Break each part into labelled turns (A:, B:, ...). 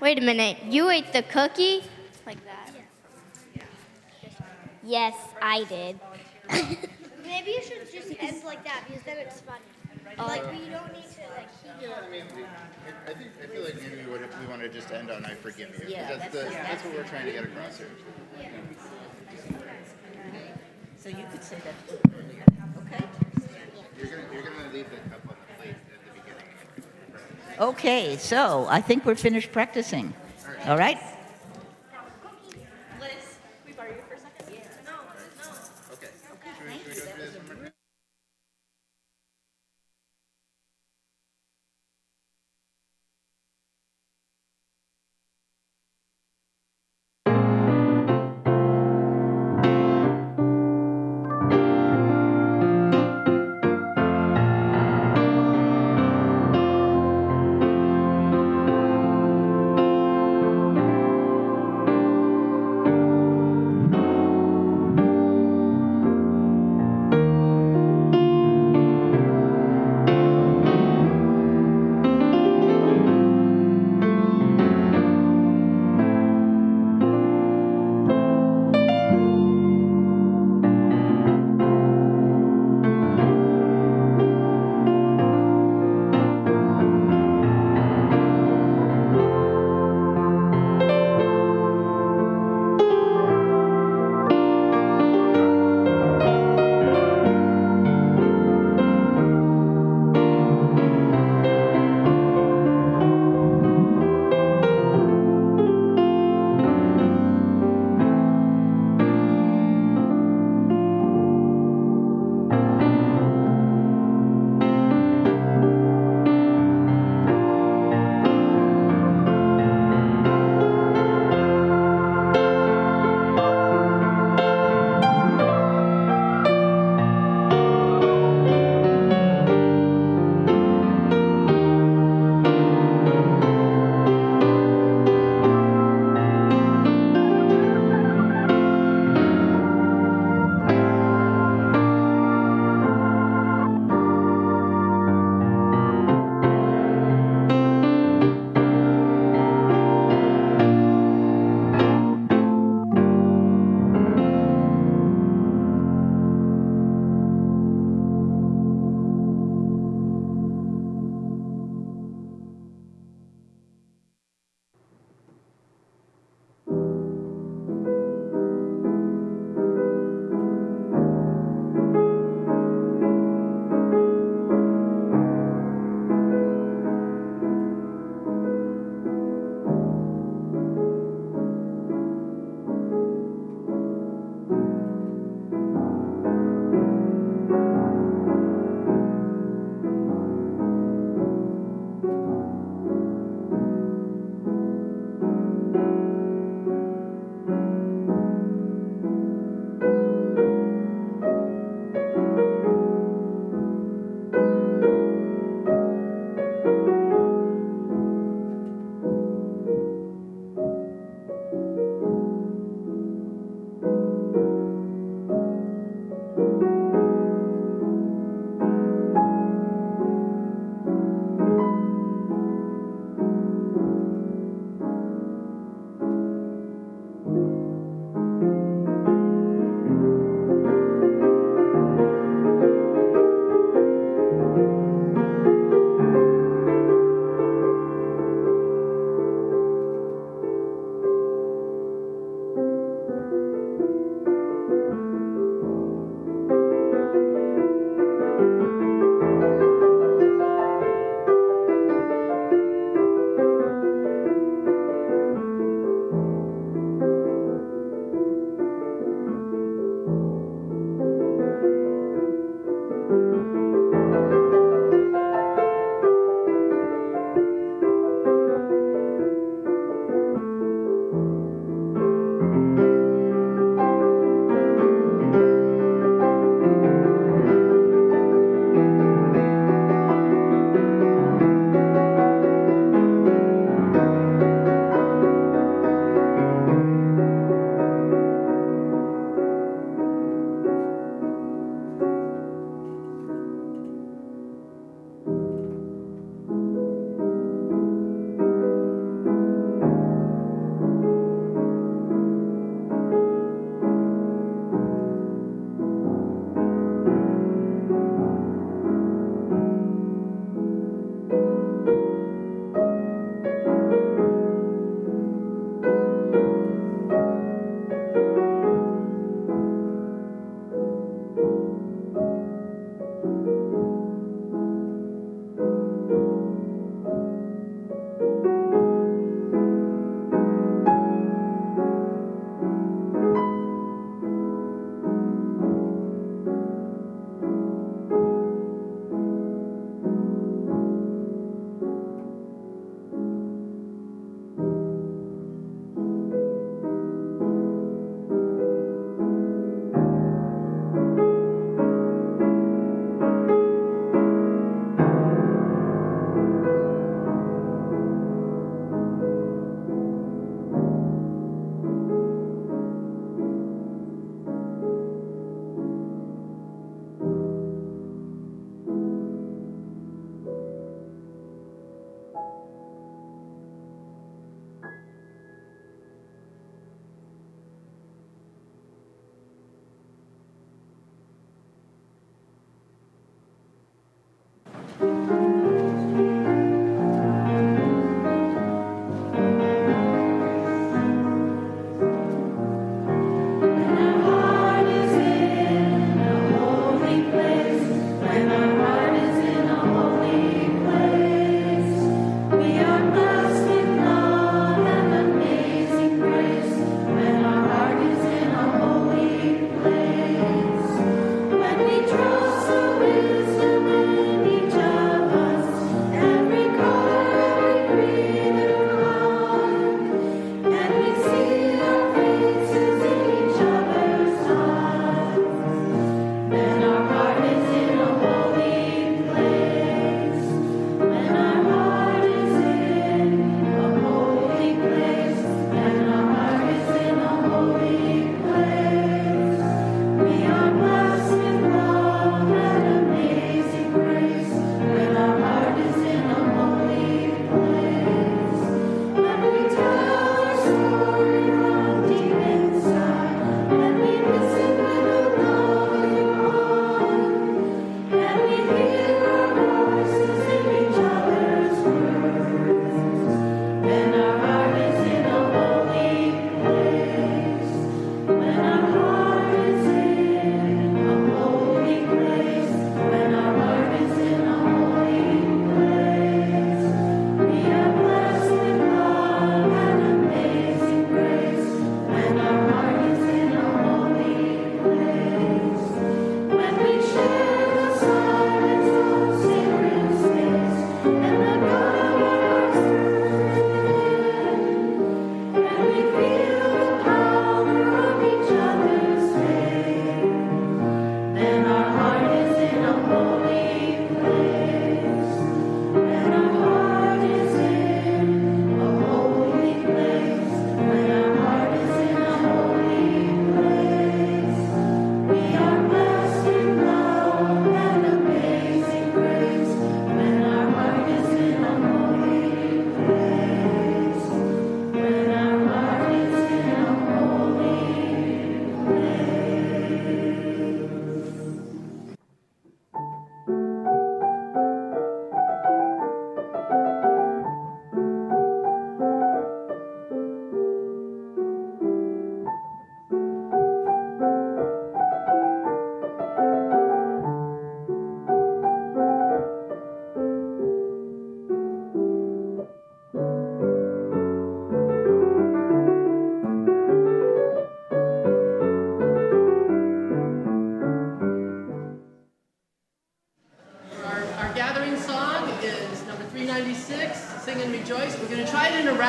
A: Wait a minute. You ate the cookie? Like that.
B: Yes, I did.
C: Maybe you should just end like that because then it's funny. Like we don't need to like keep
D: I mean, I feel like maybe we want to just end on "I forgive you." 'Cause
E: Yeah,
D: that's what we're trying to get across here.
E: So you could say that earlier. Okay.
D: You're gonna leave the cup on the plate at the beginning.
E: Okay, so I think we're finished practicing. All right?
F: Liz, we borrow you for a second? Yeah. No.
D: Okay. Should we go through this one more time?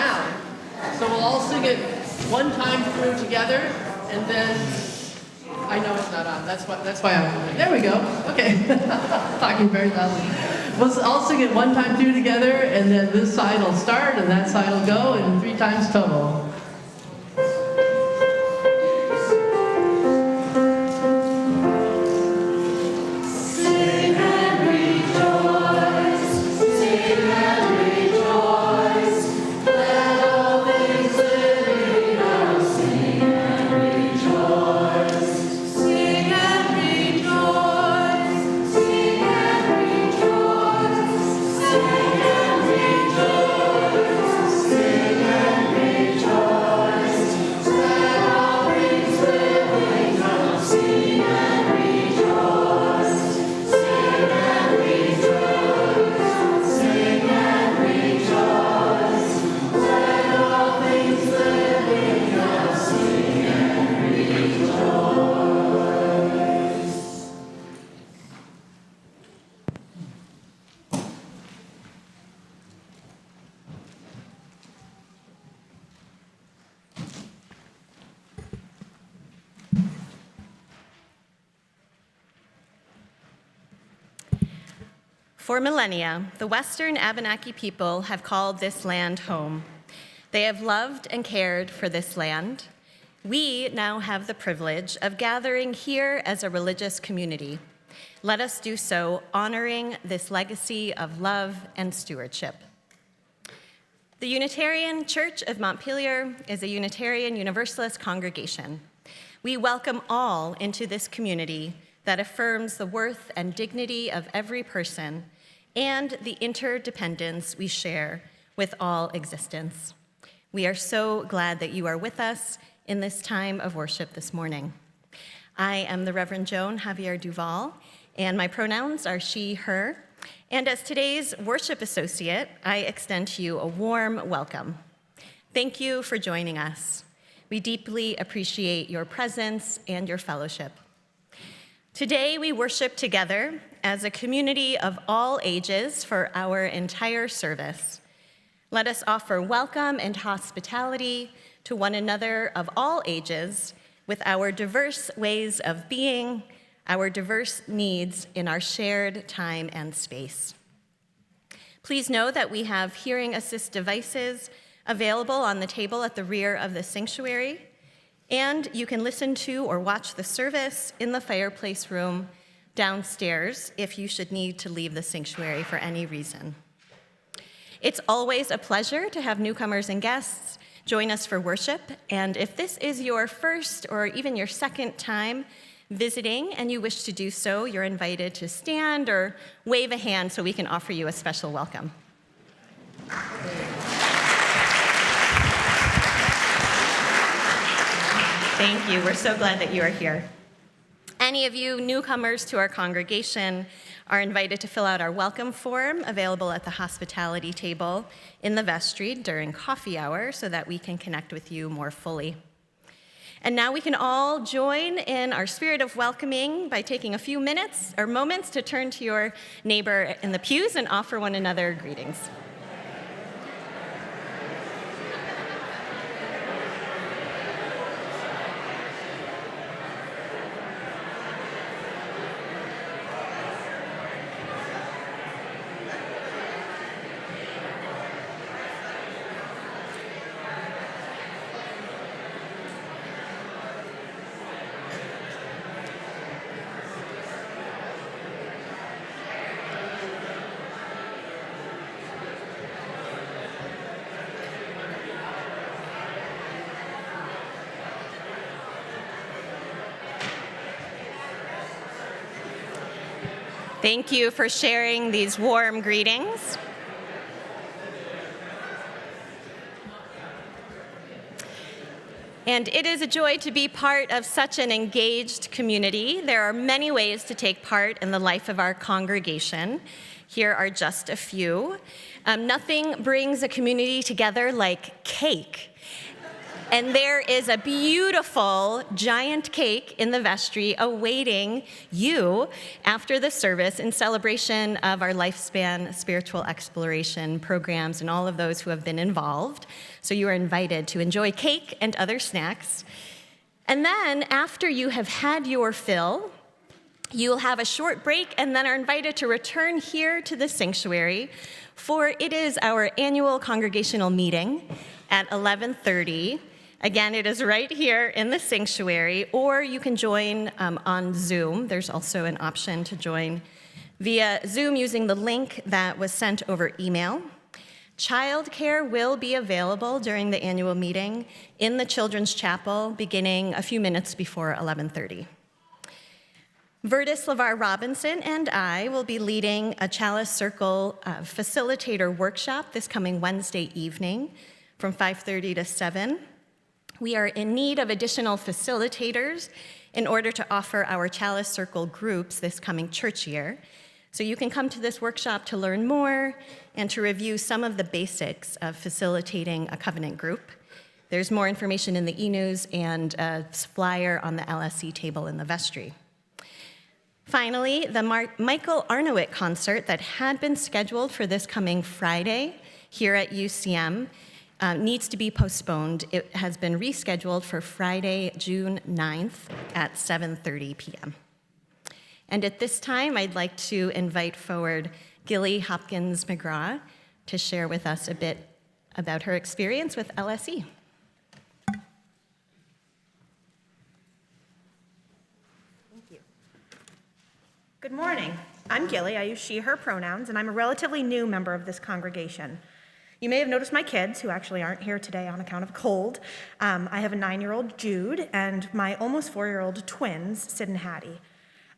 B: now. So we'll all sing it one time through together, and then I know it's not on. That's why I'm. There we go. Okay. Talking very loudly. We'll all sing it one time through together, and then this side will start, and that side will go, and 3 times total.
F: For millennia, the Western Abenaki people have called this land home. They have loved and cared for this land. We now have the privilege of gathering here as a religious community. Let us do so, honoring this legacy of love and stewardship. The Unitarian Church of Montpelier is a Unitarian Universalist congregation. We welcome all into this community that affirms the worth and dignity of every person and the interdependence we share with all existence. We are so glad that you are with us in this time of worship this morning. I am the Reverend Joan Javier Duval, and my pronouns are she, her. And as today's worship associate, I extend to you a warm welcome. Thank you for joining us. We deeply appreciate your presence and your fellowship. Today, we worship together as a community of all ages for our entire service. Let us offer welcome and hospitality to one another of all ages with our diverse ways of being, our diverse needs in our shared time and space. Please know that we have hearing assist devices available on the table at the rear of the sanctuary, and you can listen to or watch the service in the fireplace room downstairs if you should need to leave the sanctuary for any reason. It's always a pleasure to have newcomers and guests join us for worship, and if this is your first or even your second time visiting and you wish to do so, you're invited to stand or wave a hand so we can offer you a special welcome. Thank you. We're so glad that you are here. Any of you newcomers to our congregation are invited to fill out our welcome form available at the hospitality table in the vestry during coffee hour so that we can connect with you more fully. And now we can all join in our spirit of welcoming by taking a few minutes or moments to turn to your neighbor in the pews and offer one another greetings. Thank you for sharing these warm greetings. And it is a joy to be part of such an engaged community. There are many ways to take part in the life of our congregation. Here are just a few. Nothing brings a community together like cake. And there is a beautiful giant cake in the vestry awaiting you after the service in celebration of our lifespan spiritual exploration programs and all of those who have been involved. So you are invited to enjoy cake and other snacks. And then after you have had your fill, you will have a short break and then are invited to return here to the sanctuary, for it is our annual congregational meeting at 11:30. Again, it is right here in the sanctuary, or you can join on Zoom. There's also an option to join via Zoom using the link that was sent over email. Childcare will be available during the annual meeting in the Children's Chapel beginning a few minutes before 11:30. Vertus LeVar Robinson and I will be leading a Chalice Circle facilitator workshop this coming Wednesday evening from 5:30 to 7. We are in need of additional facilitators in order to offer our Chalice Circle groups this coming church year. So you can come to this workshop to learn more and to review some of the basics of facilitating a covenant group. There's more information in the e-news and a flyer on the LSC table in the vestry. Finally, the Michael Arnowit concert that had been scheduled for this coming Friday here at UCM needs to be postponed. It has been rescheduled for Friday, June 9th at 7:30 p.m. And at this time, I'd like to invite forward Gilly Hopkins McGraw to share with us a bit about her experience with LSE.
G: Good morning. I'm Gilly. I use she, her pronouns, and I'm a relatively new member of this congregation. You may have noticed my kids, who actually aren't here today on account of cold. I have a 9-year-old Jude and my almost 4-year-old twins, Sid and Hattie.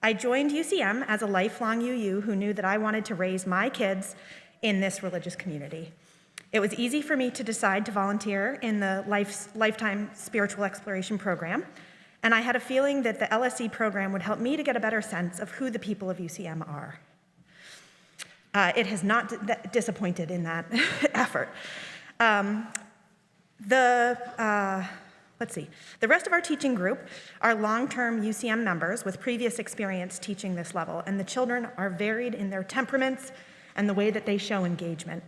G: I joined UCM as a lifelong UU who knew that I wanted to raise my kids in this religious community. It was easy for me to decide to volunteer in the Lifetime Spiritual Exploration Program, and I had a feeling that the LSE program would help me to get a better sense of who the people of UCM are. It has not disappointed in that effort. The rest of our teaching group are long-term UCM members with previous experience teaching this level, and the children are varied in their temperaments and the way that they show engagement.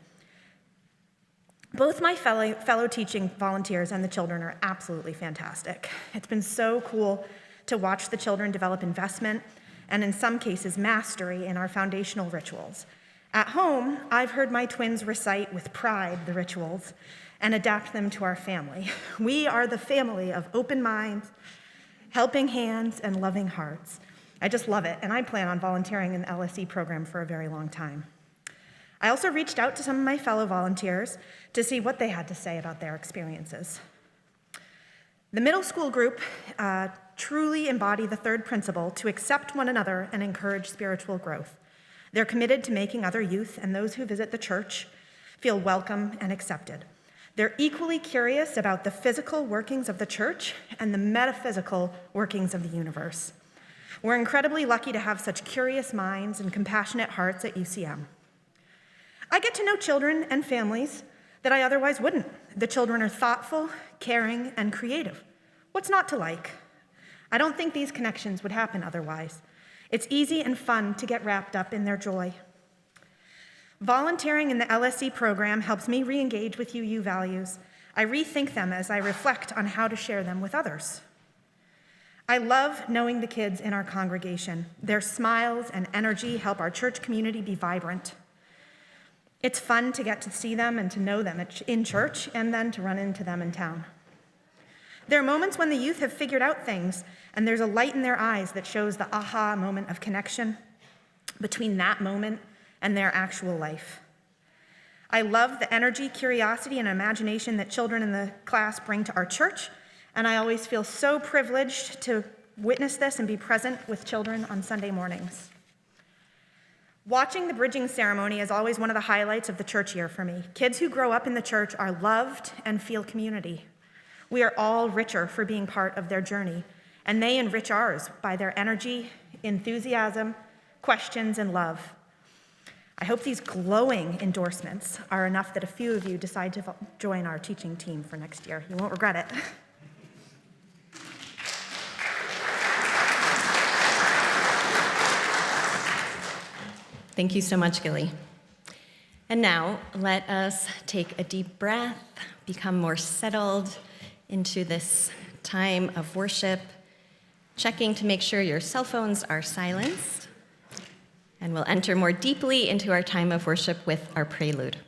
G: Both my fellow teaching volunteers and the children are absolutely fantastic. It's been so cool to watch the children develop investment and in some cases mastery in our foundational rituals. At home, I've heard my twins recite with pride the rituals and adapt them to our family. We are the family of open minds, helping hands, and loving hearts. I just love it, and I plan on volunteering in the LSE program for a very long time. I also reached out to some of my fellow volunteers to see what they had to say about their experiences. The middle school group truly embody the third principle to accept one another and encourage spiritual growth. They're committed to making other youth and those who visit the church feel welcome and accepted. They're equally curious about the physical workings of the church and the metaphysical workings of the universe. We're incredibly lucky to have such curious minds and compassionate hearts at UCM. I get to know children and families that I otherwise wouldn't. The children are thoughtful, caring, and creative. What's not to like? I don't think these connections would happen otherwise. It's easy and fun to get wrapped up in their joy. Volunteering in the LSE program helps me re-engage with UU values. I rethink them as I reflect on how to share them with others. I love knowing the kids in our congregation. Their smiles and energy help our church community be vibrant. It's fun to get to see them and to know them in church and then to run into them in town. There are moments when the youth have figured out things and there's a light in their eyes that shows the aha moment of connection between that moment and their actual life. I love the energy, curiosity, and imagination that children in the class bring to our church, and I always feel so privileged to witness this and be present with children on Sunday mornings. Watching the bridging ceremony is always one of the highlights of the church year for me. Kids who grow up in the church are loved and feel community. We are all richer for being part of their journey, and they enrich ours by their energy, enthusiasm, questions, and love. I hope these glowing endorsements are enough that a few of you decide to join our teaching team for next year. You won't regret it.
F: Thank you so much, Gilly. And now, let us take a deep breath, become more settled into this time of worship, checking to make sure your cell phones are silenced, and we'll enter more deeply into our time of worship with our prelude.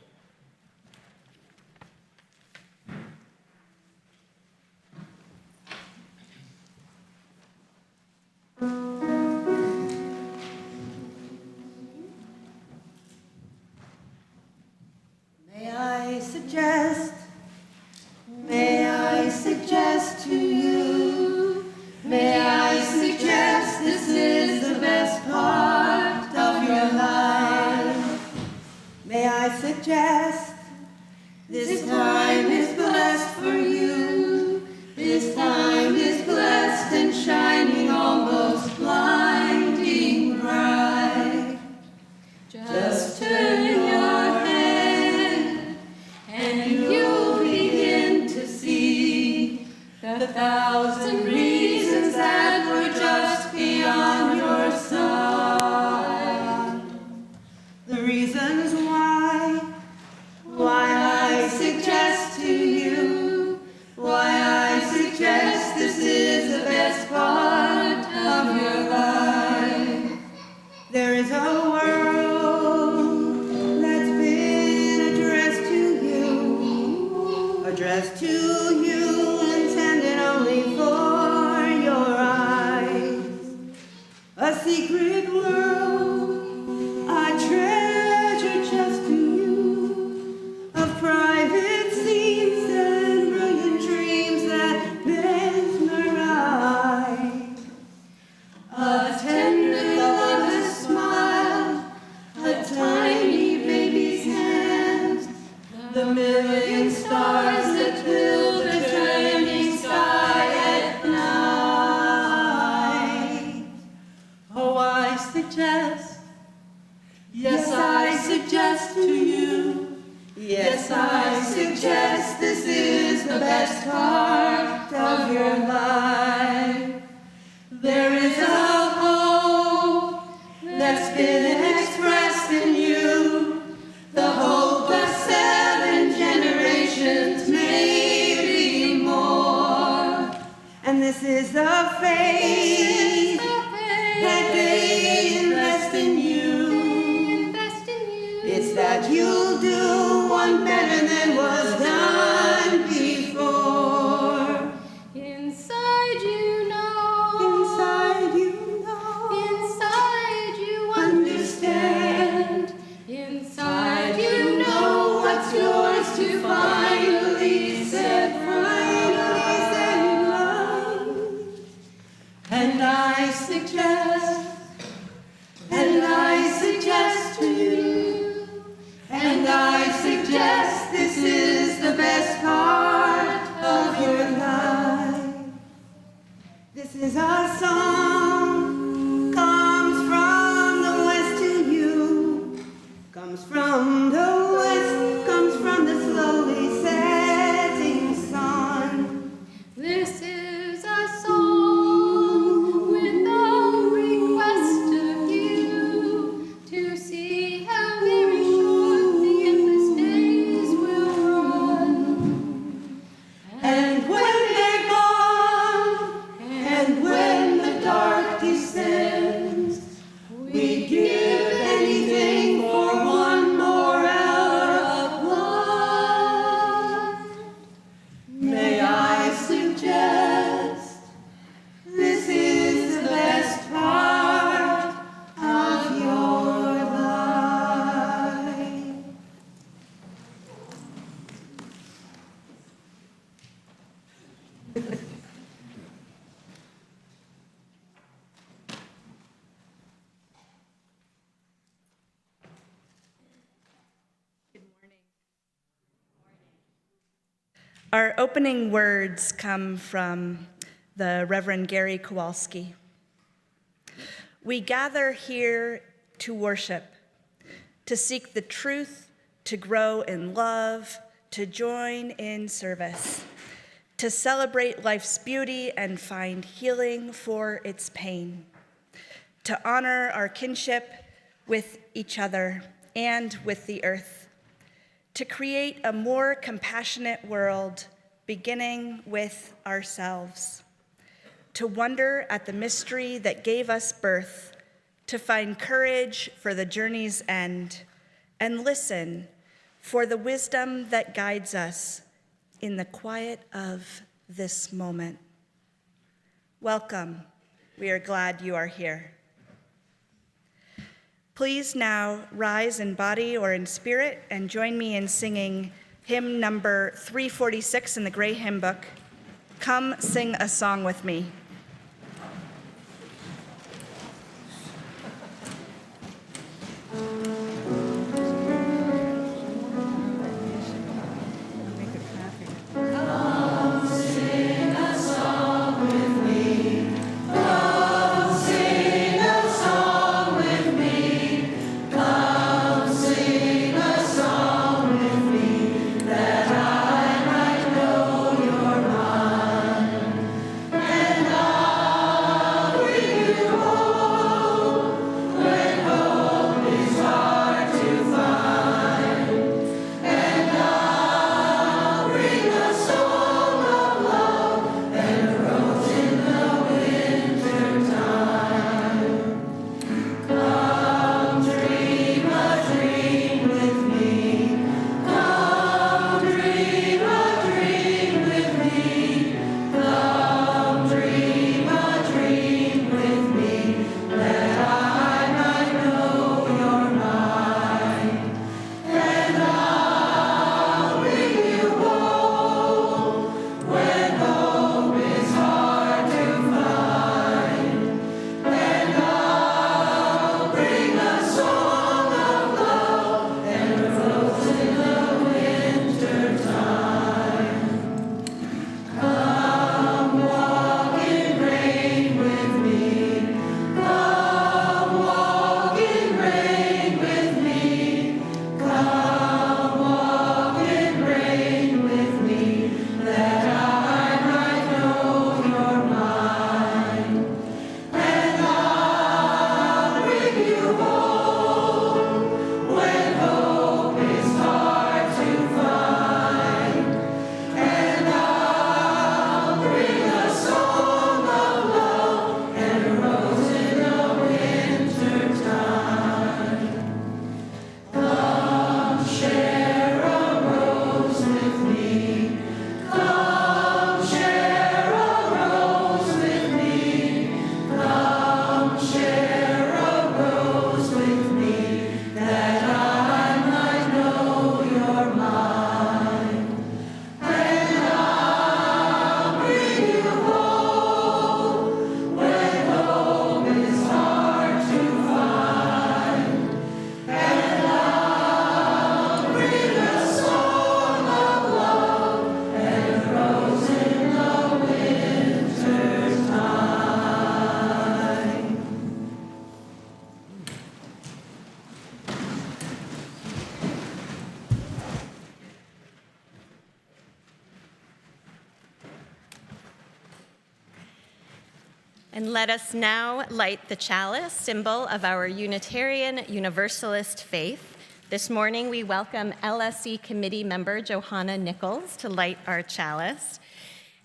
H: May I suggest to you, may I suggest this is the best part of your life. May I suggest this time is blessed for you, this time is blessed and shining almost blinding bright. Just turn your head and you'll begin to see the thousand reasons that were just beyond your sight. The reasons why I suggest to you, why I suggest this is the best part of your life. There is a world that's been addressed to you, intended only for your eyes. A secret world, a treasure just to you, of private scenes and brilliant dreams that mesmerize. A tender lover's smile, a tiny baby's hands, the million stars that fill the turning sky at night. Oh, I suggest, yes, I suggest to you, yes, I suggest this is the best part of your life. There is a hope that's been expressed in you, the hope of 7 generations, maybe more. And this is the faith that they invest in you. It's that you'll do one better than was done before. Inside you know, inside you understand, inside you know what's yours to finally set right. And I suggest to you, and I suggest this is the best part of your life. This is a song, comes from the west to you, comes from the west, comes from the slowly setting sun. This is a song with a request of you to see how very short the endless days will run. And when they're gone, and when the dark descends, we give anything for one more hour of light. May I suggest this is the best part of your life.
I: Our opening words come from the Reverend Gary Kowalski. We gather here to worship to seek the truth, to grow in love, to join in service, to celebrate life's beauty and find healing for its pain, to honor our kinship with each other and with the earth, to create a more compassionate world, beginning with ourselves, to wonder at the mystery that gave us birth, to find courage for the journey's end, and listen for the wisdom that guides us in the quiet of this moment. Welcome. We are glad you are here. Please now rise in body or in spirit and join me in singing hymn number 346 in the Gray Hymn Book, Come Sing a Song with Me. And let us now light the chalice, symbol of our Unitarian Universalist faith. This morning, we welcome LSE committee member Johanna Nichols to light our chalice.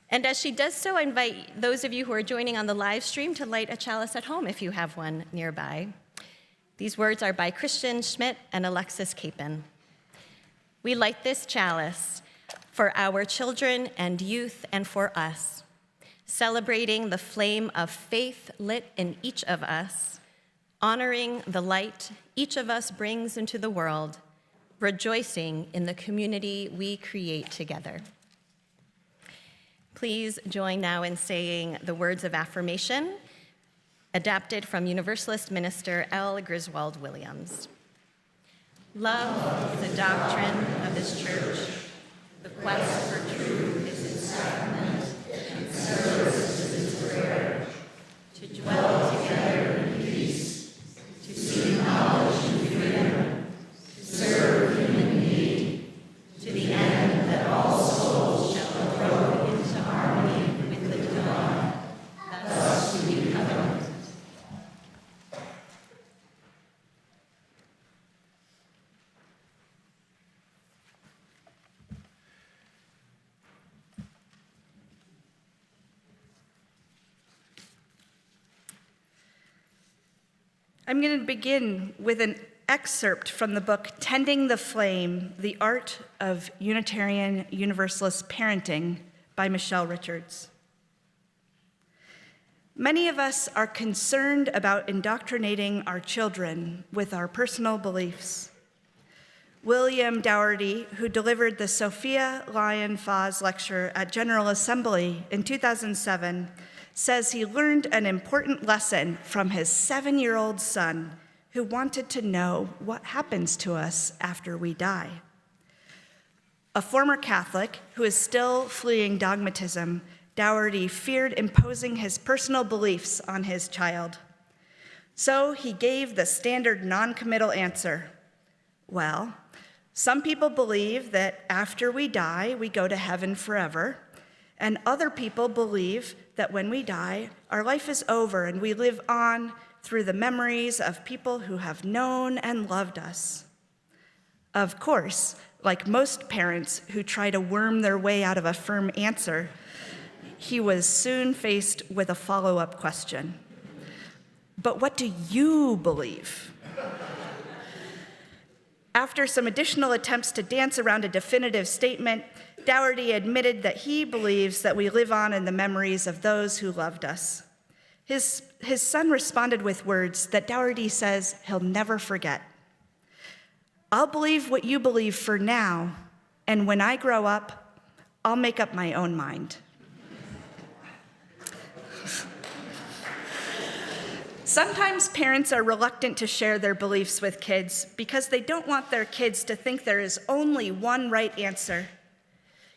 I: And as she does so, I invite those of you who are joining on the live stream to light a chalice at home if you have one nearby. These words are by Christian Schmidt and Alexis Capon. We light this chalice for our children and youth and for us, celebrating the flame of faith lit in each of us, honoring the light each of us brings into the world, rejoicing in the community we create together. Please join now in saying the words of affirmation, adapted from Universalist minister L. Griswold Williams. Love is a doctrine of this church. The quest for truth is its sacrament, and service is its prayer. To dwell together in peace, to seek knowledge and freedom, I'm going to begin with an excerpt from the book Tending the Flame, The Art of Unitarian Universalist Parenting by Michelle Richards. Many of us are concerned about indoctrinating our children with our personal beliefs. William Dougherty, who delivered the Sophia Lyon-Fahs lecture at General Assembly in 2007, says he learned an important lesson from his 7-year-old son who wanted to know what happens to us after we die. A former Catholic who is still fleeing dogmatism, Dougherty feared imposing his personal beliefs on his child. So he gave the standard non-committal answer. Well, some people believe that after we die, we go to heaven forever, and other people believe that when we die, our life is over and we live on through the memories of people who have known and loved us. Of course, like most parents who try to worm their way out of a firm answer, he was soon faced with a follow-up question. But what do you believe? After some additional attempts to dance around a definitive statement, Dougherty admitted that he believes that we live on in the memories of those who loved us. His son responded with words that Dougherty says he'll never forget. I'll believe what you believe for now, and when I grow up, I'll make up my own mind. Sometimes parents are reluctant to share their beliefs with kids because they don't want their kids to think there is only one right answer.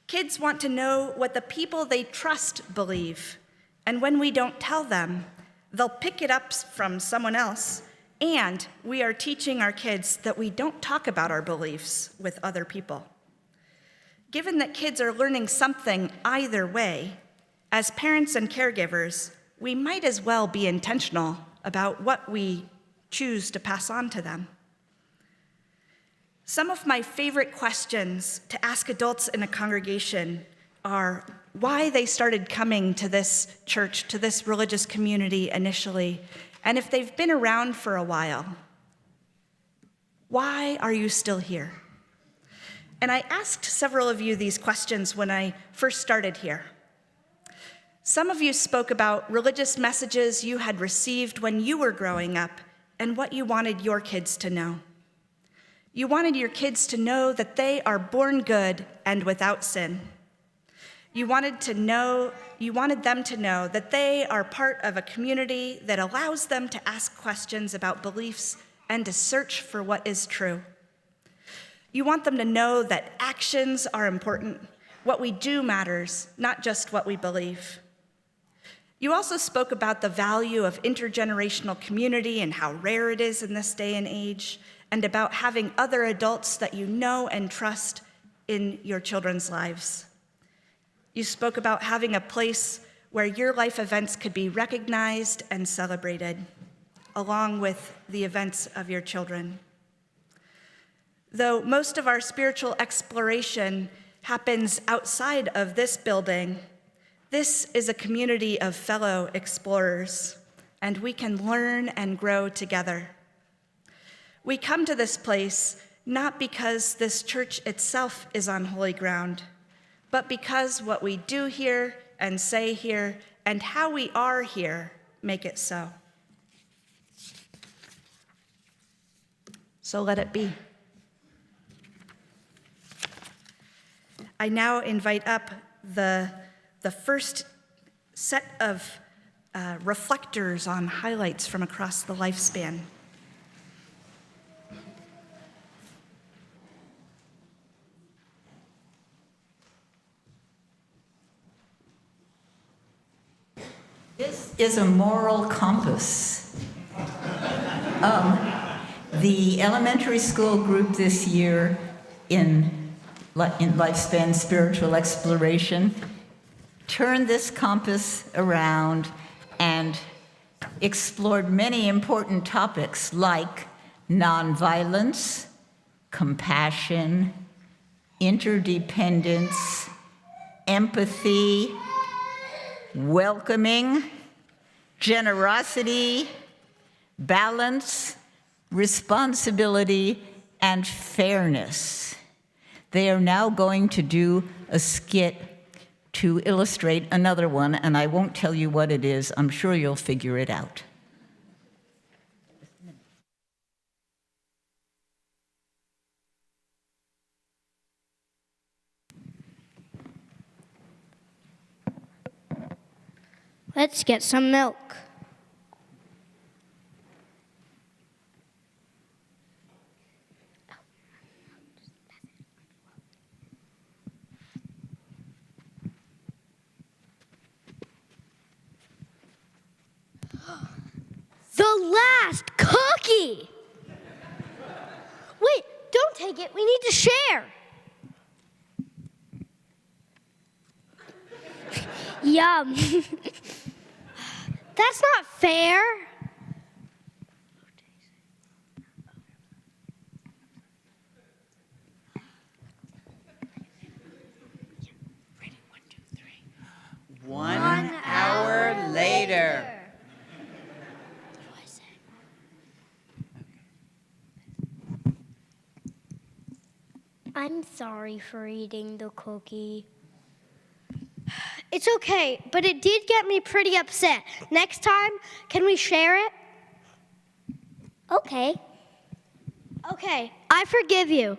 I: Kids want to know what the people they trust believe, and when we don't tell them, they'll pick it up from someone else, and we are teaching our kids that we don't talk about our beliefs with other people. Given that kids are learning something either way, as parents and caregivers, we might as well be intentional about what we choose to pass on to them. Some of my favorite questions to ask adults in a congregation are why they started coming to this church, to this religious community initially, and if they've been around for a while. Why are you still here? And I asked several of you these questions when I first started here. Some of you spoke about religious messages you had received when you were growing up and what you wanted your kids to know. You wanted your kids to know that they are born good and without sin. You wanted them to know that they are part of a community that allows them to ask questions about beliefs and to search for what is true. You want them to know that actions are important. What we do matters, not just what we believe. You also spoke about the value of intergenerational community and how rare it is in this day and age, and about having other adults that you know and trust in your children's lives. You spoke about having a place where your life events could be recognized and celebrated, along with the events of your children. Though most of our spiritual exploration happens outside of this building, this is a community of fellow explorers, and we can learn and grow together. We come to this place not because this church itself is on holy ground, but because what we do here and say here and how we are here make it so. So let it be. I now invite up the first set of reflectors on highlights from across the lifespan.
E: This is a moral compass. The elementary school group this year in Lifespan Spiritual Exploration turned this compass around and explored many important topics like nonviolence, compassion, interdependence, empathy, welcoming, generosity, balance, responsibility, and fairness. They are now going to do a skit to illustrate another one, and I won't tell you what it is. I'm sure you'll figure it out.
A: Let's get some milk. The last cookie! Wait, don't take it. We need to share. Yum. That's not fair.
E: One hour later.
A: I'm sorry for eating the cookie. It's okay, but it did get me pretty upset. Next time, can we share it? Okay. Okay, I forgive you.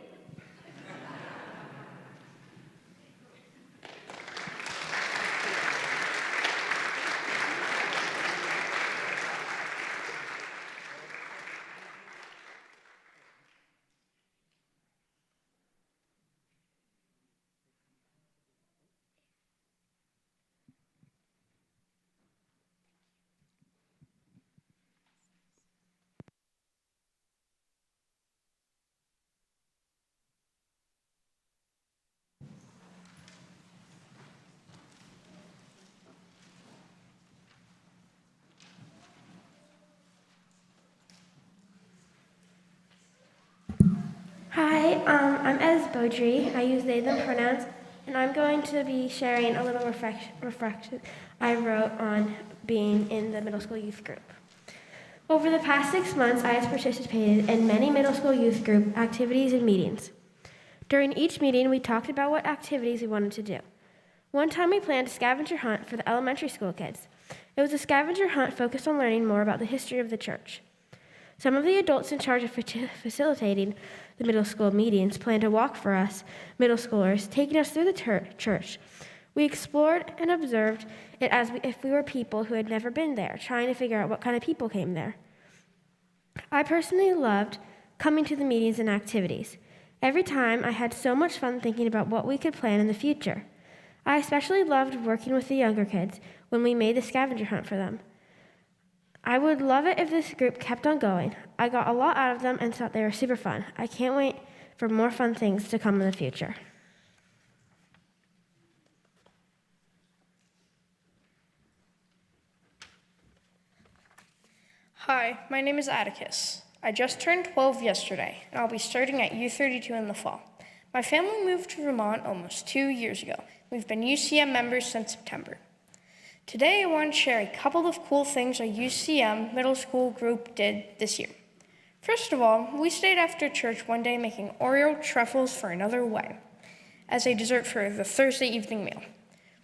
J: Hi, I'm Beaudry. I use they, them pronouns, and I'm going to be sharing a little reflection I wrote on being in the middle school youth group. Over the past 6 months, I have participated in many middle school youth group activities and meetings. During each meeting, we talked about what activities we wanted to do. One time we planned a scavenger hunt for the elementary school kids. It was a scavenger hunt focused on learning more about the history of the church. Some of the adults in charge of facilitating the middle school meetings planned to walk for us middle schoolers, taking us through the church. We explored and observed it as if we were people who had never been there, trying to figure out what kind of people came there. I personally loved coming to the meetings and activities. Every time, I had so much fun thinking about what we could plan in the future. I especially loved working with the younger kids when we made the scavenger hunt for them. I would love it if this group kept on going. I got a lot out of them and thought they were super fun. I can't wait for more fun things to come in the future.
K: Hi, my name is Atticus. I just turned 12 yesterday, and I'll be starting at U32 in the fall. My family moved to Vermont almost 2 years ago. We've been UCM members since September. Today, I want to share a couple of cool things our UCM middle school group did this year. First of all, we stayed after church one day making Oreo truffles for another way, as a dessert for the Thursday evening meal.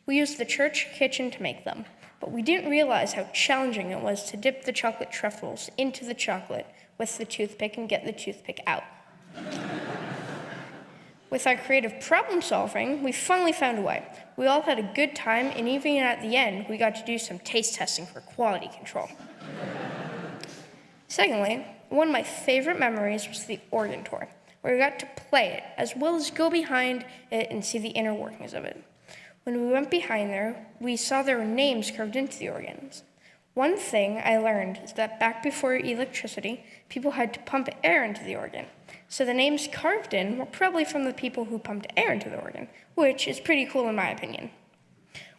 K: We used the church kitchen to make them, but we didn't realize how challenging it was to dip the chocolate truffles into the chocolate with the toothpick and get the toothpick out. With our creative problem solving, we finally found a way. We all had a good time, and even at the end, we got to do some taste testing for quality control. Secondly, one of my favorite memories was the organ tour, where we got to play it, as well as go behind it and see the inner workings of it. When we went behind there, we saw there were names carved into the organs. One thing I learned is that back before electricity, people had to pump air into the organ. So the names carved in were probably from the people who pumped air into the organ, which is pretty cool in my opinion.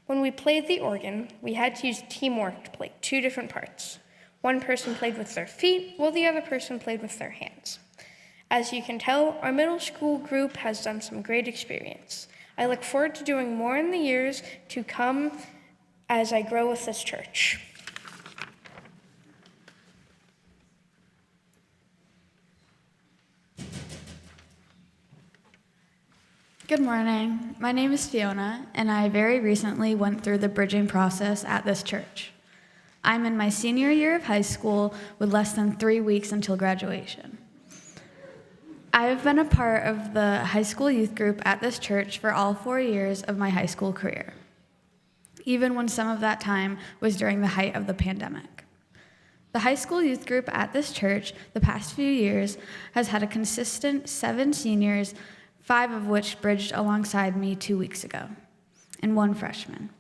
K: When we played the organ, we had to use teamwork to play 2 different parts. One person played with their feet, while the other person played with their hands. As you can tell, our middle school group has done some great experience. I look forward to doing more in the years to come as I grow with this church.
L: Good morning. My name is Fiona, and I very recently went through the bridging process at this church. I'm in my senior year of high school with less than 3 weeks until graduation. I have been a part of the high school youth group at this church for all 4 years of my high school career, even when some of that time was during the height of the pandemic. The high school youth group at this church the past few years has had a consistent 7 seniors, 5 of which bridged alongside me 2 weeks ago, and 1 freshman.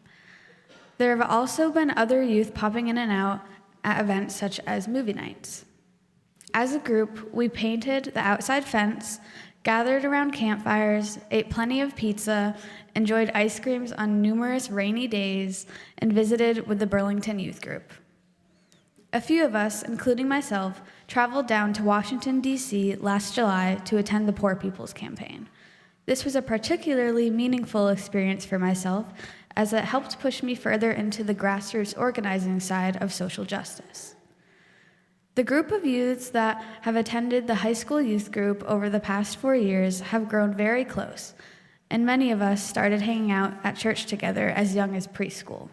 L: There have also been other youth popping in and out at events such as movie nights. As a group, we painted the outside fence, gathered around campfires, ate plenty of pizza, enjoyed ice creams on numerous rainy days, and visited with the Burlington Youth Group. A few of us, including myself, traveled down to Washington, D.C. last July to attend the Poor People's Campaign. This was a particularly meaningful experience for myself, as it helped push me further into the grassroots organizing side of social justice. The group of youths that have attended the high school youth group over the past 4 years have grown very close, and many of us started hanging out at church together as young as preschool.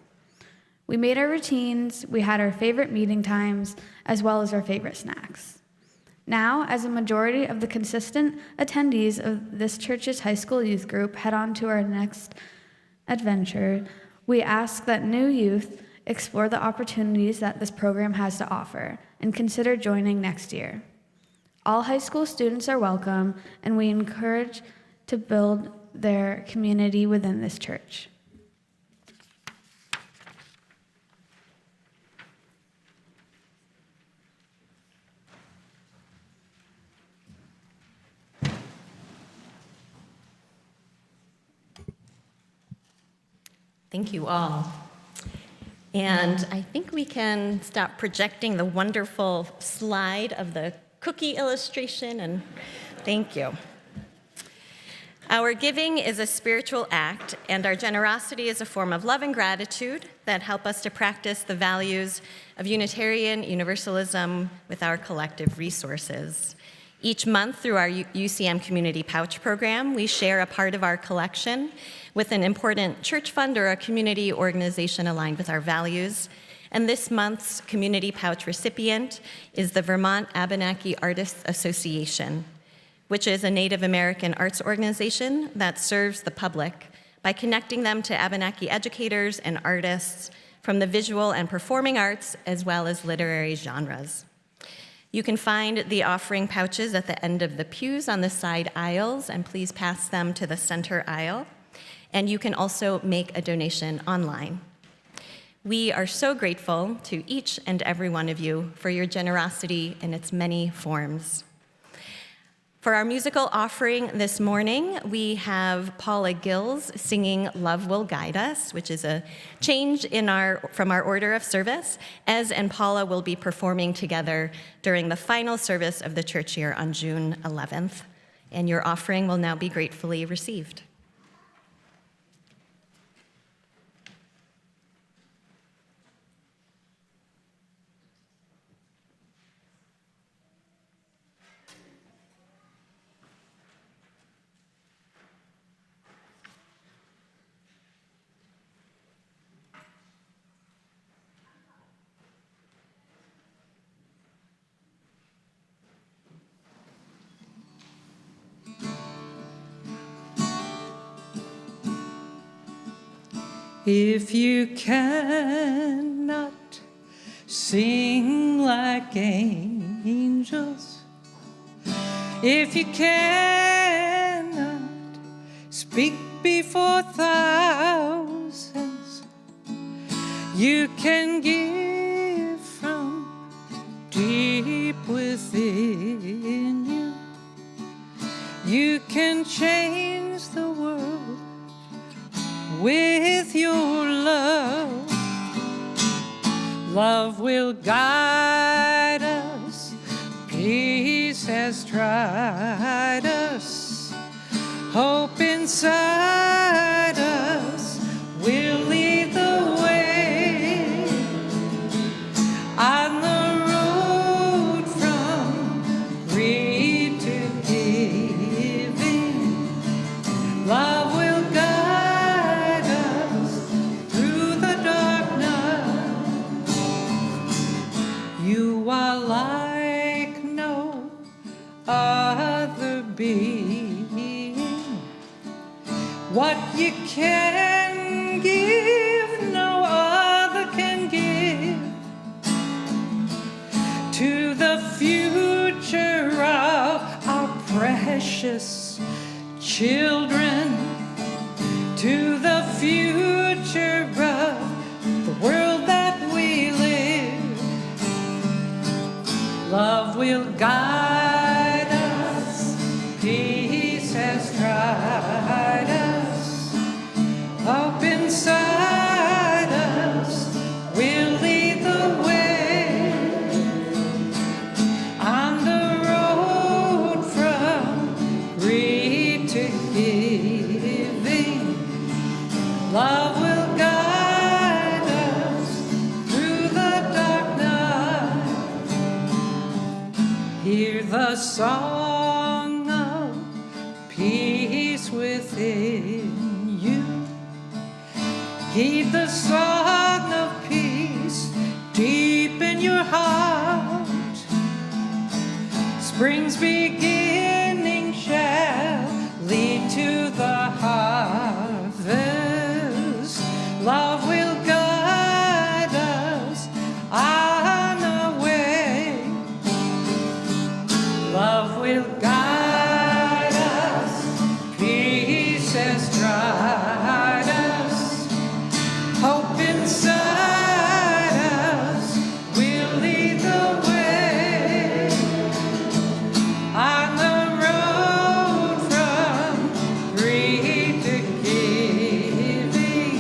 L: We made our routines, we had our favorite meeting times, as well as our favorite snacks. Now, as a majority of the consistent attendees of this church's high school youth group head on to our next adventure, we ask that new youth explore the opportunities that this program has to offer and consider joining next year. All high school students are welcome, and we encourage to build their community within this church.
F: Thank you all. And I think we can stop projecting the wonderful slide of the cookie illustration, and thank you. Our giving is a spiritual act, and our generosity is a form of love and gratitude that help us to practice the values of Unitarian Universalism with our collective resources. Each month through our UCM Community Pouch program, we share a part of our collection with an important church fund or a community organization aligned with our values. And this month's Community Pouch recipient is the Vermont Abenaki Artists Association, which is a Native American arts organization that serves the public by connecting them to Abenaki educators and artists from the visual and performing arts as well as literary genres. You can find the offering pouches at the end of the pews on the side aisles, and please pass them to the center aisle. And you can also make a donation online. We are so grateful to each and every one of you for your generosity in its many forms. For our musical offering this morning, we have Paula Gills singing Love Will Guide Us, which is a change from our order of service. Ez and Paula will be performing together during the final service of the church year on June 11th. And your offering will now be gratefully received.
H: If you cannot sing like angels, if you cannot speak before thousands, you can give from deep within you. You can change the world with your love. Love will guide us, peace has tried us, hope inside us will lead the way. On the road from greed to giving, love you can give, no other can give, to the future of our precious children, to the future of the world that we live. Love will guide us, peace has tried us, hope inside us will lead the way on the road from greed to giving. Love will guide us through the dark night. Hear the song of peace within you. Heed the song of peace deep in your heart. Spring's beginning shall lead to the harvest. Love will guide us on the way. Love will guide us, peace has tried us, hope inside us will lead the way on the road from greed to giving.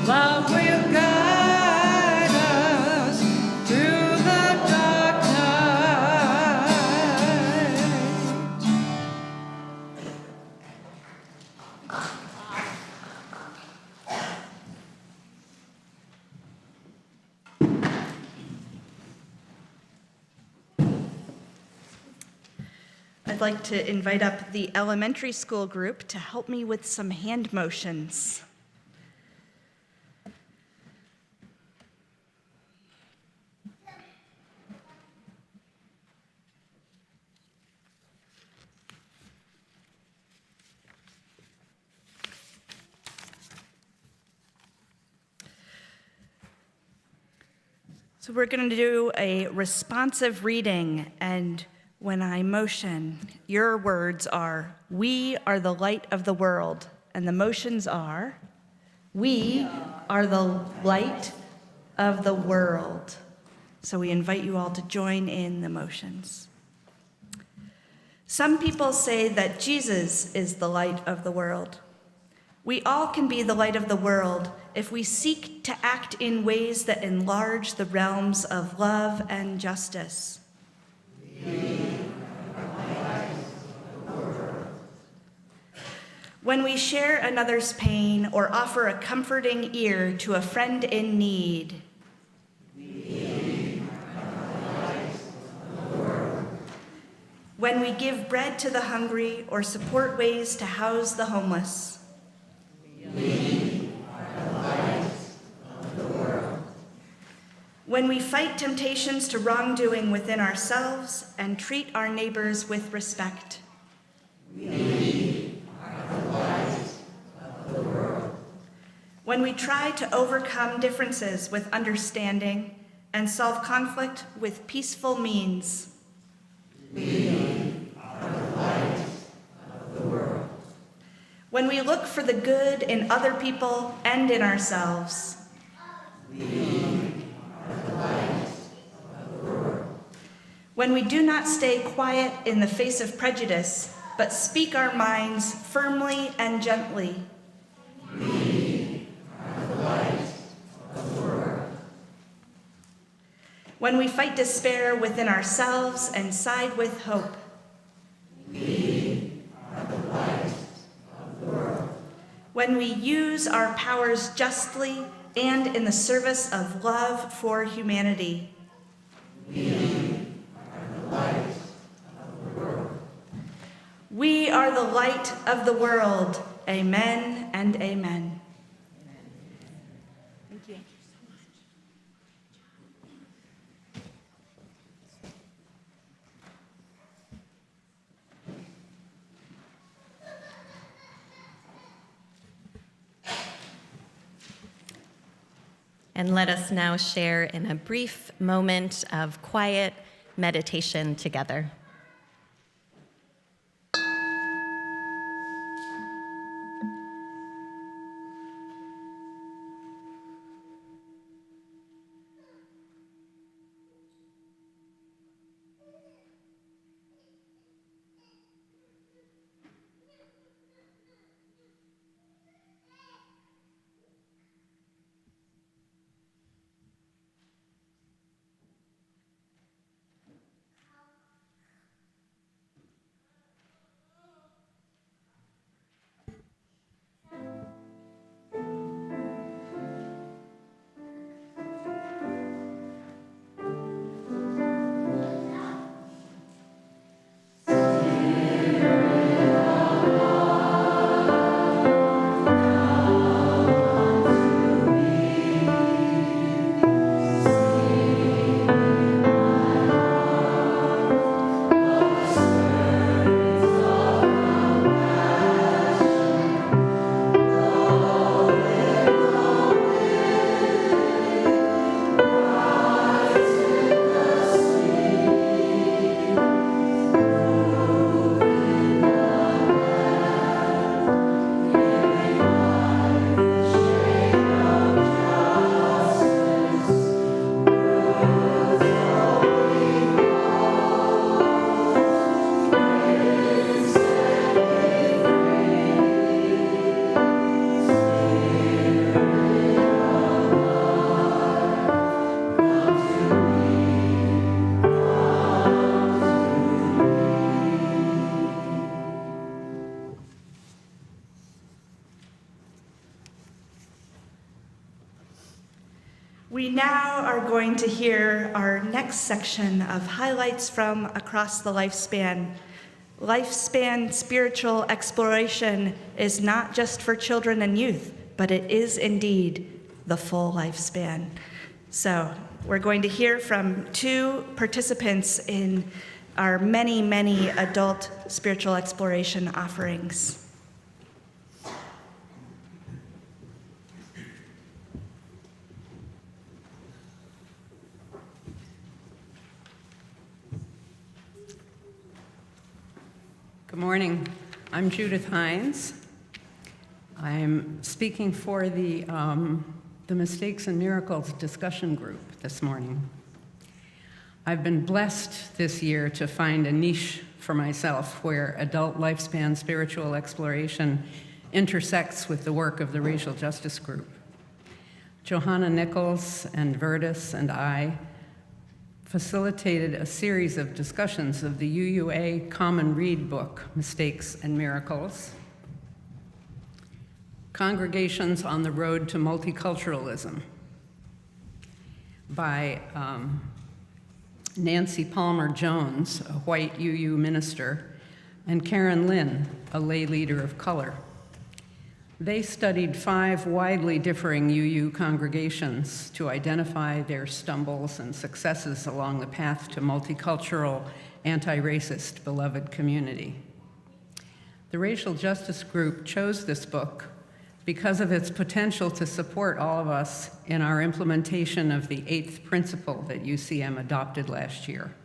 H: Love will guide us through the dark night.
I: I'd like to invite up the elementary school group to help me with some hand motions. So we're going to do a responsive reading, and when I motion, your words are, "We are the light of the world," and the motions are, "We are the light of the world." So we invite you all to join in the motions. Some people say that Jesus is the light of the world. We all can be the light of the world if we seek to act in ways that enlarge the realms of love and justice. When we share another's pain or offer a comforting ear to a friend in need, when we give bread to the hungry or support ways to house the homeless, when we fight temptations to wrongdoing within ourselves and treat our neighbors with respect, when we try to overcome differences with understanding and solve conflict with peaceful means, when we look for the good in other people and in ourselves, when we do not stay quiet in the face of prejudice, but speak our minds firmly and gently, when we fight despair within ourselves and side with hope, when we use our powers justly and in the service of love for humanity, we are the light of the world. Amen and amen. Thank you.
F: And let us now share in a brief moment of quiet meditation together.
I: We now are going to hear our next section of highlights from across the lifespan. Lifespan spiritual exploration is not just for children and youth, but it is indeed the full lifespan. So we're going to hear from two participants in our many, many adult spiritual exploration offerings.
M: Good morning. I'm Judith Hines. I'm speaking for the Mistakes and Miracles discussion group this morning. I've been blessed this year to find a niche for myself where adult lifespan spiritual exploration intersects with the work of the racial justice group. Johanna Nichols and Vertus and I facilitated a series of discussions of the UUA Common Read book, Mistakes and Miracles, Congregations on the Road to Multiculturalism by Nancy Palmer Jones, a white UU minister, and Karen Lynn, a lay leader of color. They studied 5 widely differing UU congregations to identify their stumbles and successes along the path to multicultural, anti-racist, beloved community. The racial justice group chose this book because of its potential to support all of us in our implementation of the 8th principle that UCM adopted last year.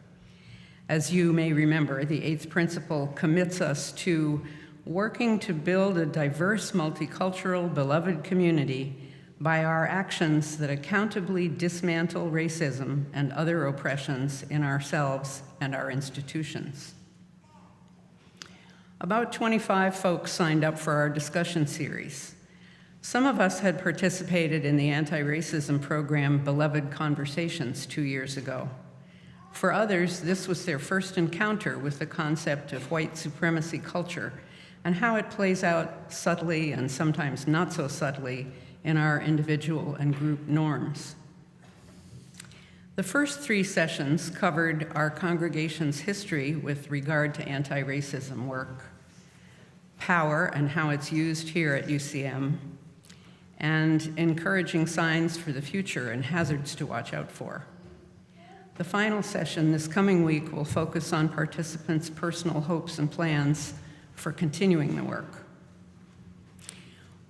M: As you may remember, the 8th principle commits us to working to build a diverse, multicultural, beloved community by our actions that accountably dismantle racism and other oppressions in ourselves and our institutions. About 25 folks signed up for our discussion series. Some of us had participated in the anti-racism program Beloved Conversations 2 years ago. For others, this was their first encounter with the concept of white supremacy culture and how it plays out subtly and sometimes not so subtly in our individual and group norms. The first 3 sessions covered our congregation's history with regard to anti-racism work, power and how it's used here at UCM, and encouraging signs for the future and hazards to watch out for. The final session this coming week will focus on participants' personal hopes and plans for continuing the work.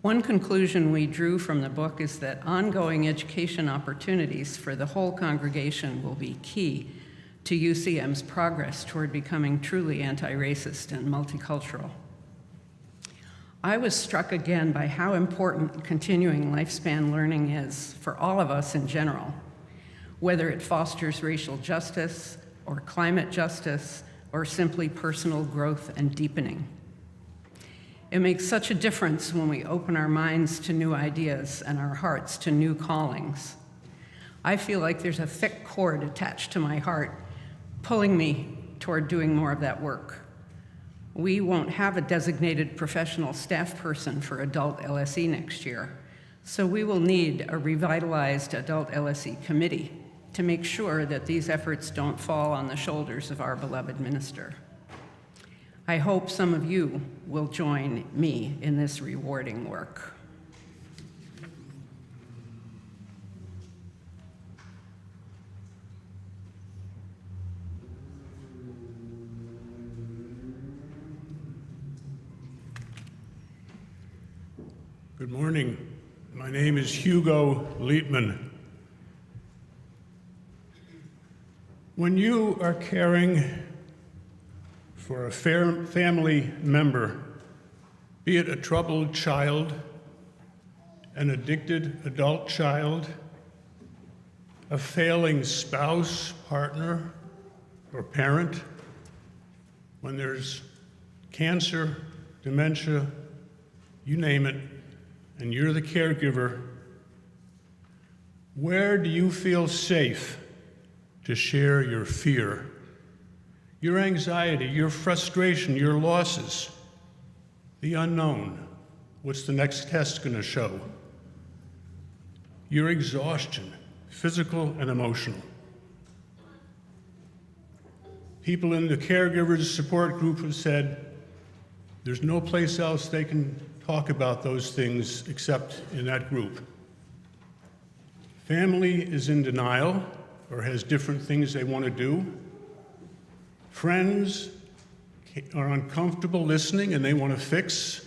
M: One conclusion we drew from the book is that ongoing education opportunities for the whole congregation will be key to UCM's progress toward becoming truly anti-racist and multicultural. I was struck again by how important continuing lifespan learning is for all of us in general, whether it fosters racial justice or climate justice or simply personal growth and deepening. It makes such a difference when we open our minds to new ideas and our hearts to new callings. I feel like there's a thick cord attached to my heart, pulling me toward doing more of that work. We won't have a designated professional staff person for adult LSE next year, so we will need a revitalized adult LSE committee to make sure that these efforts don't fall on the shoulders of our beloved minister. I hope some of you will join me in this rewarding work.
N: Good morning. My name is Hugo Lietman. When you are caring for a family member, be it a troubled child, an addicted adult child, a failing spouse, partner, or parent, when there's cancer, dementia, you name it, and you're the caregiver, where do you feel safe to share your fear, your anxiety, your frustration, your losses, the unknown? What's the next test going to show? Your exhaustion, physical and emotional. People in the caregivers support group have said there's no place else they can talk about those things except in that group. Family is in denial or has different things they want to do. Friends are uncomfortable listening and they want to fix.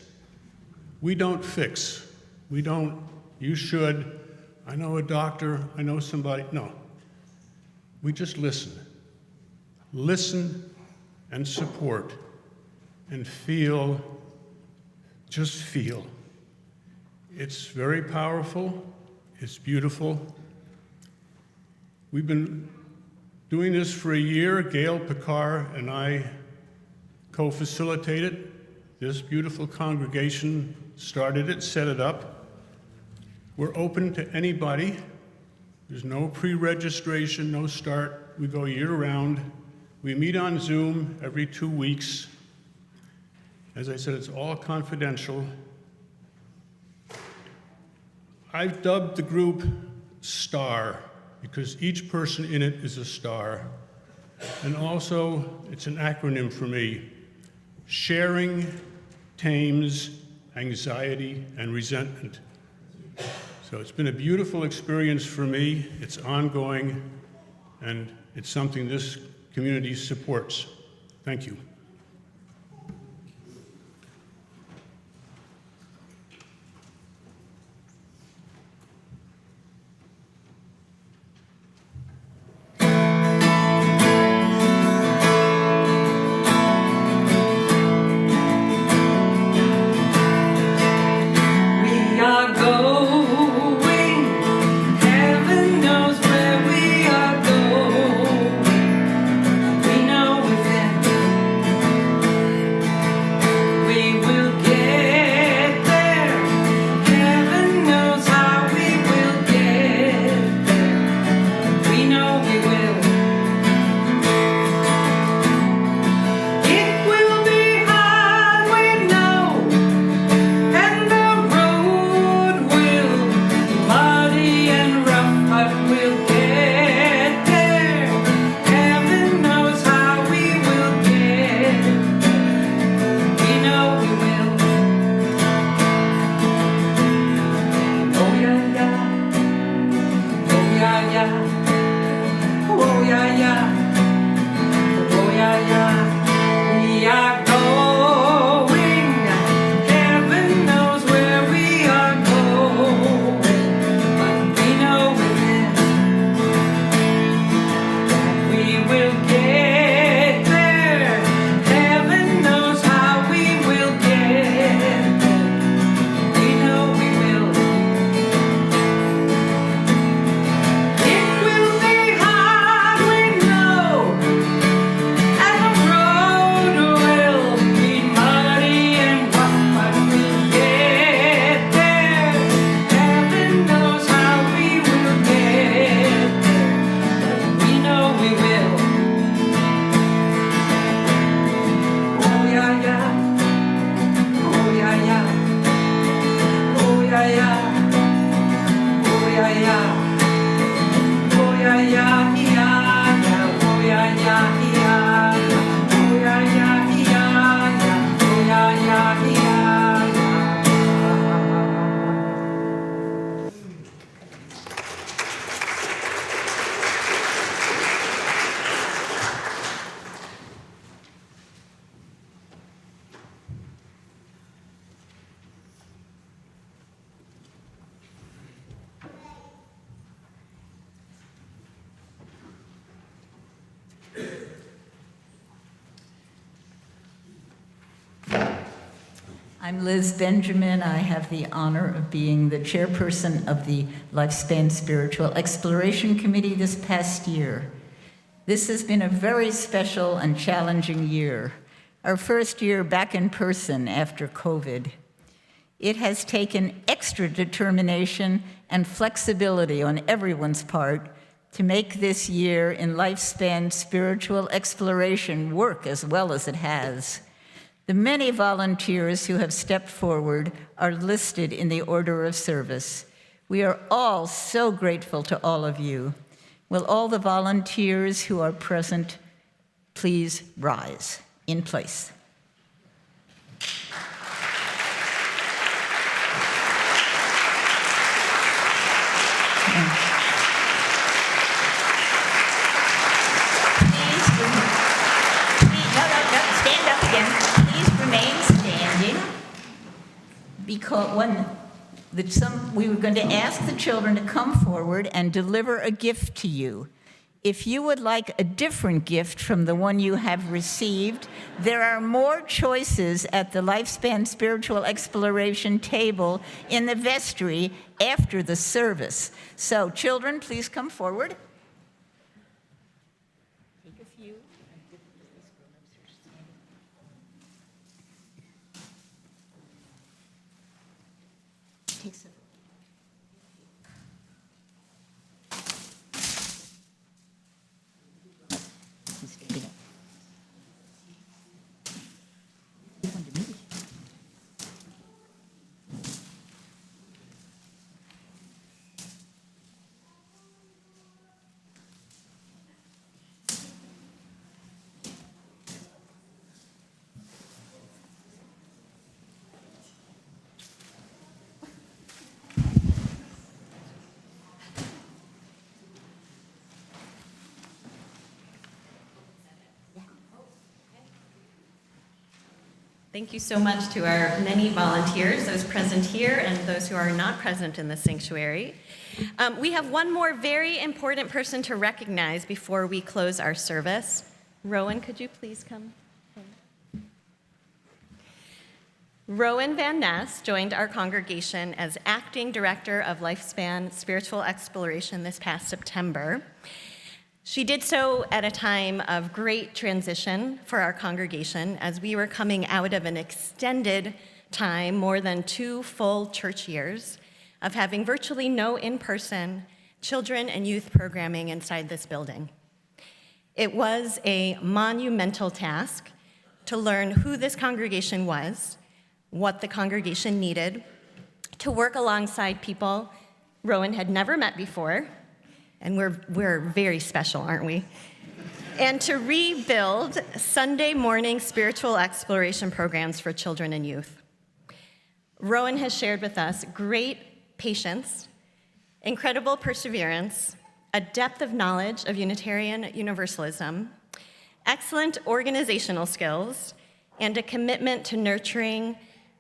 N: We don't fix. We don't, you should, I know a doctor, I know somebody. No. We just listen. Listen and support and feel, just feel. It's very powerful. It's beautiful. We've been doing this for a year. Gail Picard and I co-facilitated. This beautiful congregation started it, set it up. We're open to anybody. There's no pre-registration, no start. We go year-round. We meet on Zoom every 2 weeks. As I said, it's all confidential. I've dubbed the group STAR because each person in it is a star. And also, it's an acronym for me. Sharing tames anxiety and resentment. So it's been a beautiful experience for me. It's ongoing, and it's something this community supports. Thank you.
H: We know within
E: I'm Liz Benjamin. I have the honor of being the chairperson of the Lifespan Spiritual Exploration Committee this past year. This has been a very special and challenging year, our first year back in person after COVID. It has taken extra determination and flexibility on everyone's part to make this year in Lifespan Spiritual Exploration work as well as it has. The many volunteers who have stepped forward are listed in the order of service. We are all so grateful to all of you. Will all the volunteers who are present please rise in place? Stand up again. Please remain standing, because we were going to ask the children to come forward and deliver a gift to you. If you would like a different gift from the one you have received, there are more choices at the Lifespan Spiritual Exploration table in the vestry after the service. So, children, please come forward. Take a few. Take some.
F: Thank you so much to our many volunteers, those present here and those who are not present in the sanctuary. We have one more very important person to recognize before we close our service. Rowan, could you please come? Rowan Van Ness joined our congregation as acting director of Lifespan Spiritual Exploration this past September. She did so at a time of great transition for our congregation as we were coming out of an extended time, more than 2 full church years, of having virtually no in-person children and youth programming inside this building. It was a monumental task to learn who this congregation was, what the congregation needed, to work alongside people Rowan had never met before, and we're very special, aren't we? And to rebuild Sunday morning spiritual exploration programs for children and youth. Rowan has shared with us great patience, incredible perseverance, a depth of knowledge of Unitarian Universalism, excellent organizational skills, and a commitment to nurturing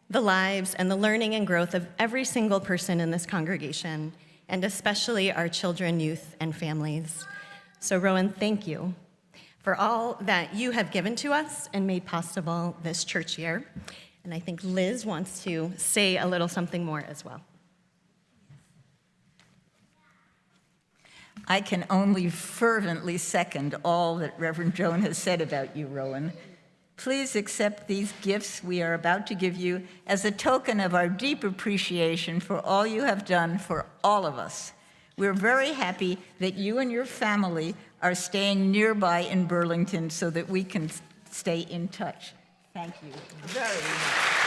F: the lives and the learning and growth of every single person in this congregation, and especially our children, youth, and families. So Rowan, thank you for all that you have given to us and made possible this church year. And I think Liz wants to say a little something more as well.
E: I can only fervently second all that Reverend Joan has said about you, Rowan. Please accept these gifts we are about to give you as a token of our deep appreciation for all you have done for all of us. We're very happy that you and your family are staying nearby in Burlington so that we can stay in touch. Thank you very much.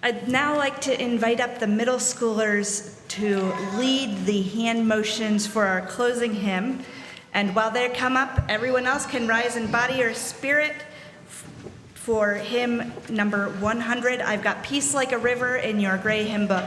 I: I'd now like to invite up the middle schoolers to lead the hand motions for our closing hymn. And while they come up, everyone else can rise in body or spirit for hymn number 100. I've got Peace Like a River in your gray hymn book.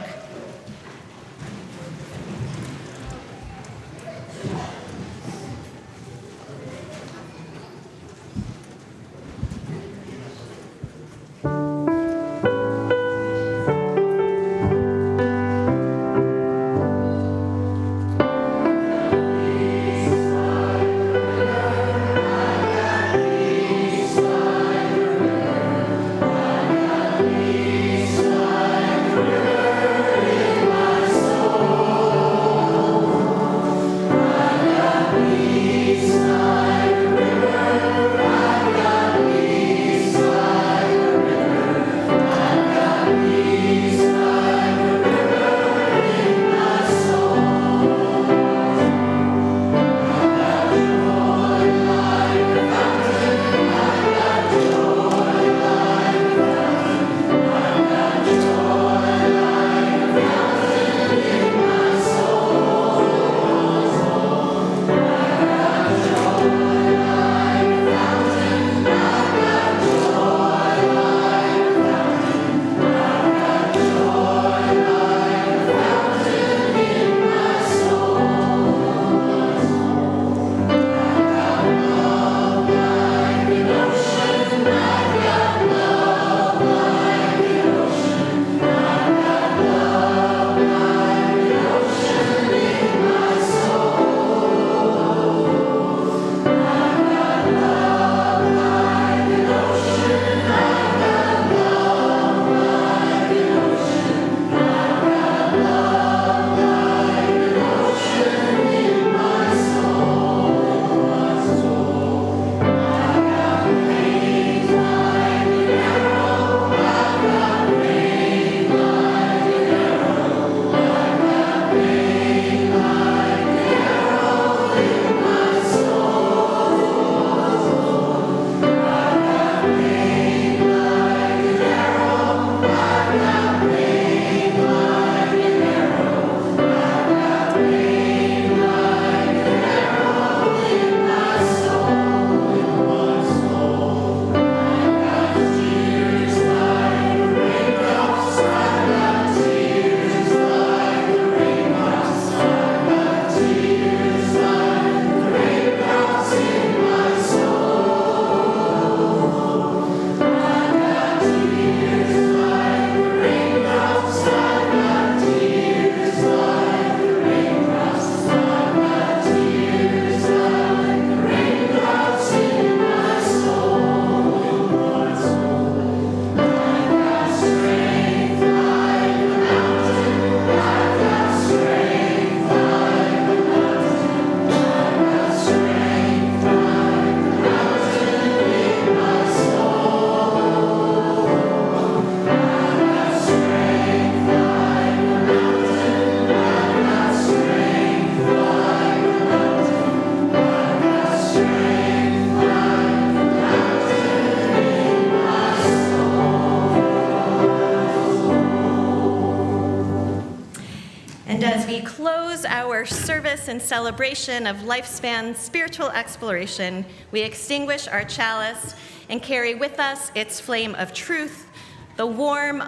F: Our service and celebration of lifespan spiritual exploration, we extinguish our chalice and carry with us its flame of truth, the warmth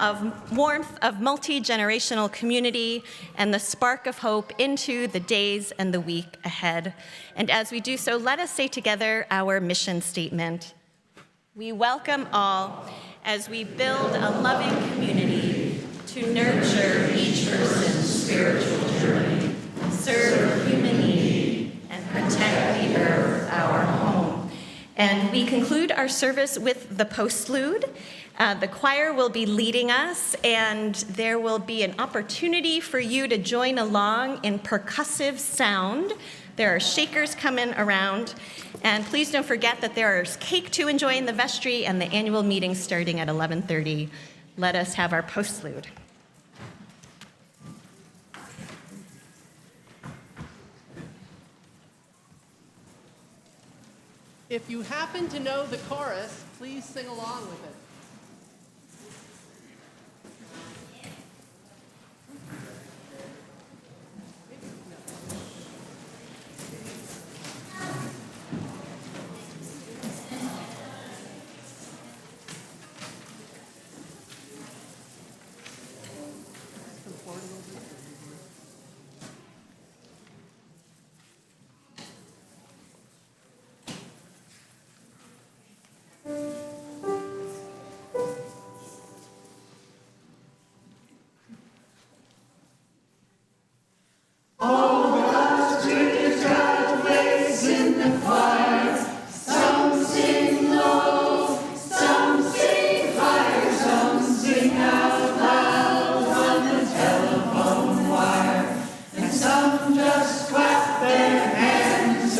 F: of multi-generational community, and the spark of hope into the days and the week ahead. And as we do so, let us say together our mission statement. We welcome all as we build a loving community to nurture each person's spiritual journey, serve human need, and protect the earth, our home. And we conclude our service with the postlude. The choir will be leading us, and there will be an opportunity for you to join along in percussive sound. There are shakers coming around. And please don't forget that there is cake to enjoy in the vestry and the annual meeting starting at 11:30. Let us have our postlude.
B: If you happen to know the chorus, please sing along with it.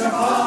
H: are all